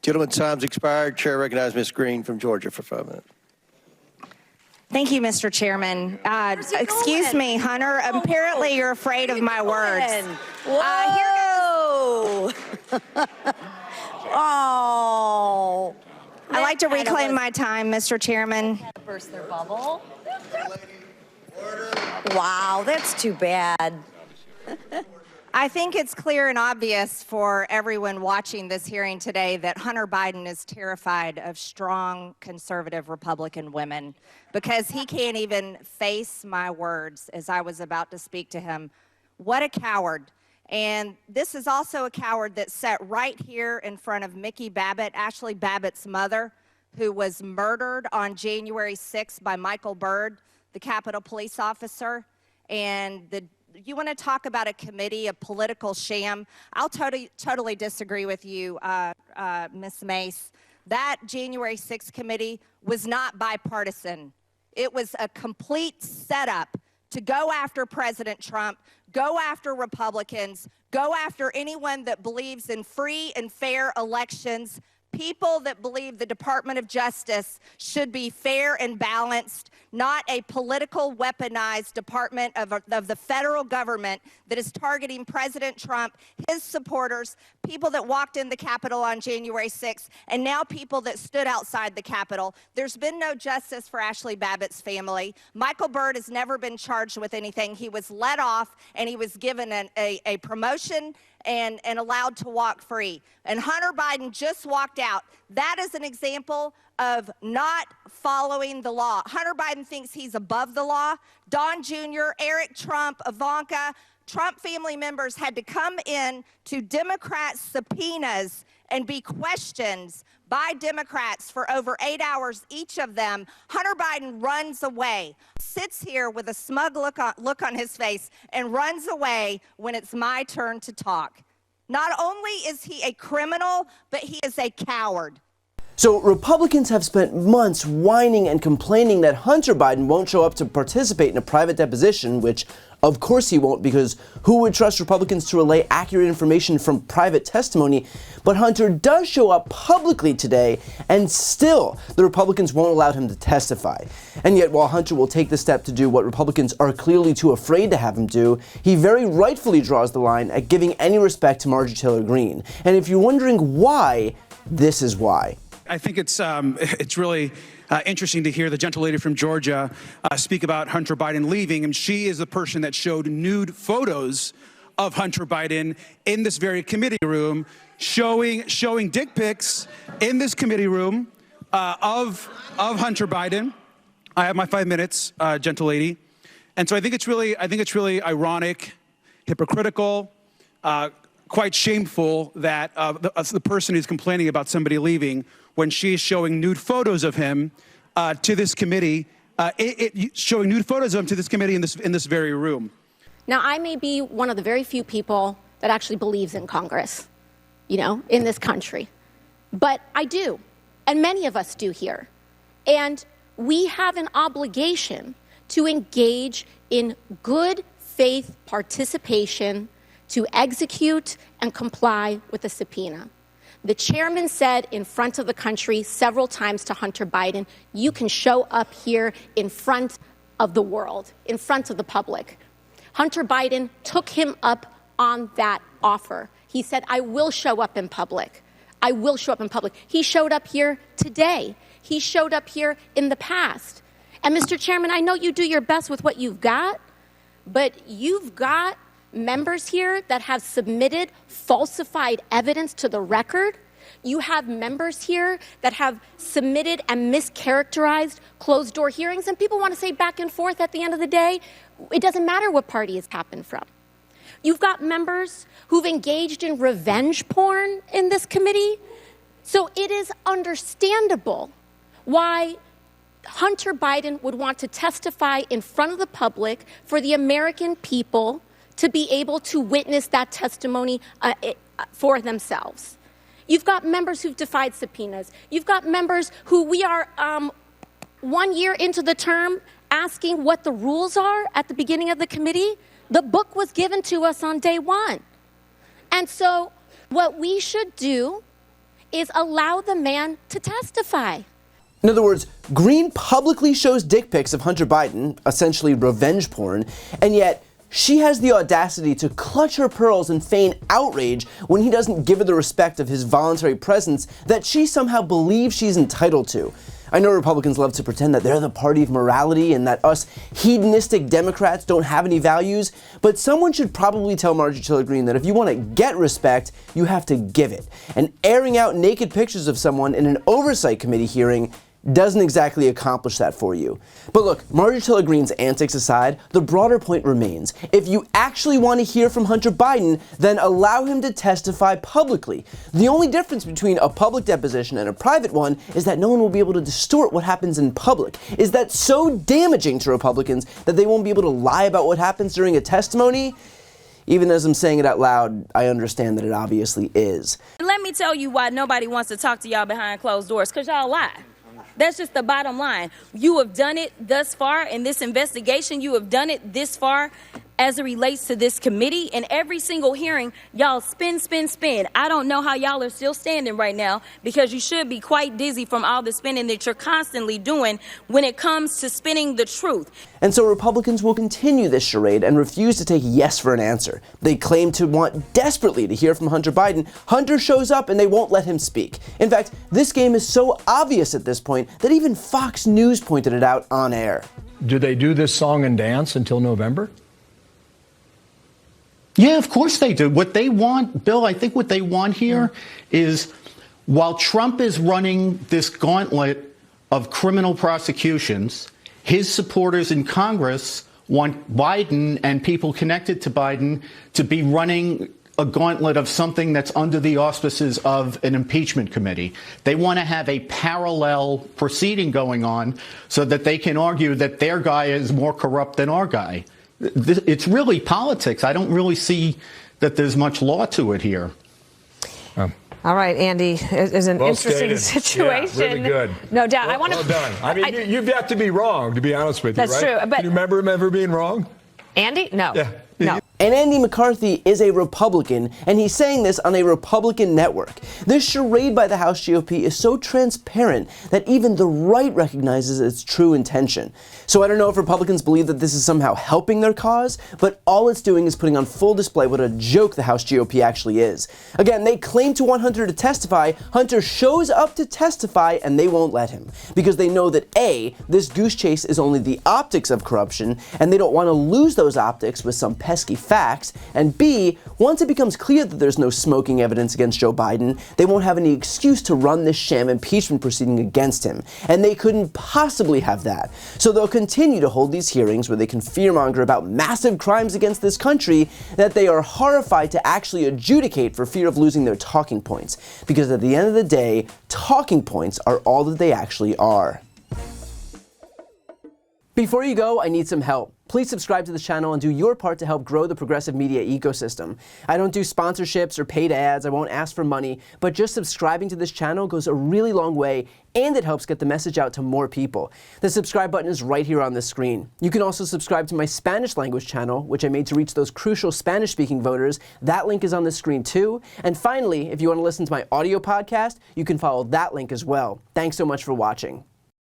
Gentleman's time's expired. Chair recognizes Ms. Greene from Georgia for 5 minutes. Thank you, Mr. Chairman. Excuse me, Hunter. Apparently you're afraid of my words. Whoa! Oh. I'd like to reclaim my time, Mr. Chairman. Burst their bubble. Wow, that's too bad. I think it's clear and obvious for everyone watching this hearing today that Hunter Biden is terrified of strong conservative Republican women because he can't even face my words as I was about to speak to him. What a coward. And this is also a coward that sat right here in front of Mickey Babbitt, Ashley Babbitt's mother, who was murdered on January 6th by Michael Byrd, the Capitol police officer. And you want to talk about a committee, a political sham? I'll totally disagree with you, Ms. Mace. That January 6th committee was not bipartisan. It was a complete setup to go after President Trump, go after Republicans, go after anyone that believes in free and fair elections, people that believe the Department of Justice should be fair and balanced, not a political weaponized department of the federal government that is targeting President Trump, his supporters, people that walked in the Capitol on January 6th, and now people that stood outside the Capitol. There's been no justice for Ashley Babbitt's family. Michael Byrd has never been charged with anything. He was let off, and he was given a promotion and allowed to walk free. And Hunter Biden just walked out. That is an example of not following the law. Hunter Biden thinks he's above the law. Don Jr., Eric Trump, Ivanka, Trump family members had to come in to Democrat subpoenas and be questioned by Democrats for over 8 hours, each of them. Hunter Biden runs away, sits here with a smug look on his face, and runs away when it's my turn to talk. Not only is he a criminal, but he is a coward. So Republicans have spent months whining and complaining that Hunter Biden won't show up to participate in a private deposition, which of course he won't, because who would trust Republicans to relay accurate information from private testimony? But Hunter does show up publicly today, and still the Republicans won't allow him to testify. And yet, while Hunter will take the step to do what Republicans are clearly too afraid to have him do, he very rightfully draws the line at giving any respect to Marjorie Taylor Greene. And if you're wondering why, this is why. I think it's really interesting to hear the gentlelady from Georgia speak about Hunter Biden leaving, and she is the person that showed nude photos of Hunter Biden in this very committee room, showing dick pics in this committee room of Hunter Biden. I have my 5 minutes, gentlelady, and so I think it's really ironic, hypocritical, quite shameful that the person who's complaining about somebody leaving, when she's showing nude photos of him to this committee, showing nude photos of him to this committee in this very room. Now, I may be one of the very few people that actually believes in Congress, in this country. But I do, and many of us do here. And we have an obligation to engage in good faith participation to execute and comply with the subpoena. The chairman said in front of the country several times to Hunter Biden, you can show up here in front of the world, in front of the public. Hunter Biden took him up on that offer. He said, I will show up in public. I will show up in public. He showed up here today. He showed up here in the past. And Mr. Chairman, I know you do your best with what you've got, but you've got members here that have submitted falsified evidence to the record. You have members here that have submitted and mischaracterized closed-door hearings, and people want to say back and forth at the end of the day. It doesn't matter what party it's happened from. You've got members who've engaged in revenge porn in this committee. So it is understandable why Hunter Biden would want to testify in front of the public for the American people to be able to witness that testimony for themselves. You've got members who've defied subpoenas. You've got members who we are 1 year into the term asking what the rules are at the beginning of the committee. The book was given to us on day one. And so what we should do is allow the man to testify. In other words, Greene publicly shows dick pics of Hunter Biden, essentially revenge porn, and yet she has the audacity to clutch her pearls and feign outrage when he doesn't give her the respect of his voluntary presence that she somehow believes she's entitled to. I know Republicans love to pretend that they're the party of morality and that us hedonistic Democrats don't have any values, but someone should probably tell Marjorie Greene that if you want to get respect, you have to give it. And airing out naked pictures of someone in an oversight committee hearing doesn't exactly accomplish that for you. But look, Marjorie Greene's antics aside, the broader point remains. If you actually want to hear from Hunter Biden, then allow him to testify publicly. The only difference between a public deposition and a private one is that no one will be able to distort what happens in public. Is that so damaging to Republicans that they won't be able to lie about what happens during a testimony? Even as I'm saying it out loud, I understand that it obviously is. Let me tell you why nobody wants to talk to y'all behind closed doors, because y'all lie. That's just the bottom line. You have done it thus far in this investigation. You have done it this far as it relates to this committee. In every single hearing, y'all spin. I don't know how y'all are still standing right now, because you should be quite dizzy from all the spinning that you're constantly doing when it comes to spinning the truth. And so Republicans will continue this charade and refuse to take yes for an answer. They claim to want desperately to hear from Hunter Biden. Hunter shows up and they won't let him speak. In fact, this game is so obvious at this point that even Fox News pointed it out on air. Do they do this song and dance until November? Yeah, of course they do. What they want, Bill, I think what they want here is, while Trump is running this gauntlet of criminal prosecutions, his supporters in Congress want Biden and people connected to Biden to be running a gauntlet of something that's under the auspices of an impeachment committee. They want to have a parallel proceeding going on so that they can argue that their guy is more corrupt than our guy. It's really politics. I don't really see that there's much law to it here. All right, Andy, it is an interesting situation. Yeah, really good. No doubt. Well done. I mean, you've got to be wrong, to be honest with you, that's right? true. But do you remember being wrong? Andy? No. Yeah. No. And Andy McCarthy is a Republican, and he's saying this on a Republican network. This charade by the House GOP is so transparent that even the right recognizes its true intention. So I don't know if Republicans believe that this is somehow helping their cause, but all it's doing is putting on full display what a joke the House GOP actually is. Again, they claim to want Hunter to testify. Hunter shows up to testify, and they won't let him. Because they know that A, this goose chase is only the optics of corruption, and they don't want to lose those optics with some pesky facts, and B, once it becomes clear that there's no smoking evidence against Joe Biden, they won't have any excuse to run this sham impeachment proceeding against him, and they couldn't possibly have that. So they'll continue to hold these hearings where they can fearmonger about massive crimes against this country that they are horrified to actually adjudicate for fear of losing their talking points, because at the end of the day, talking points are all that they actually are. Before you go, I need some help. Please subscribe to the channel and do your part to help grow the progressive media ecosystem. I don't do sponsorships or paid ads, I won't ask for money, but just subscribing to this channel goes a really long way, and it helps get the message out to more people. The subscribe button is right here on the screen. You can also subscribe to my Spanish language channel, which I made to reach those crucial Spanish-speaking voters. That link is on the screen too. And finally, if you want to listen to my audio podcast, you can follow that link as well. Thanks so much for watching.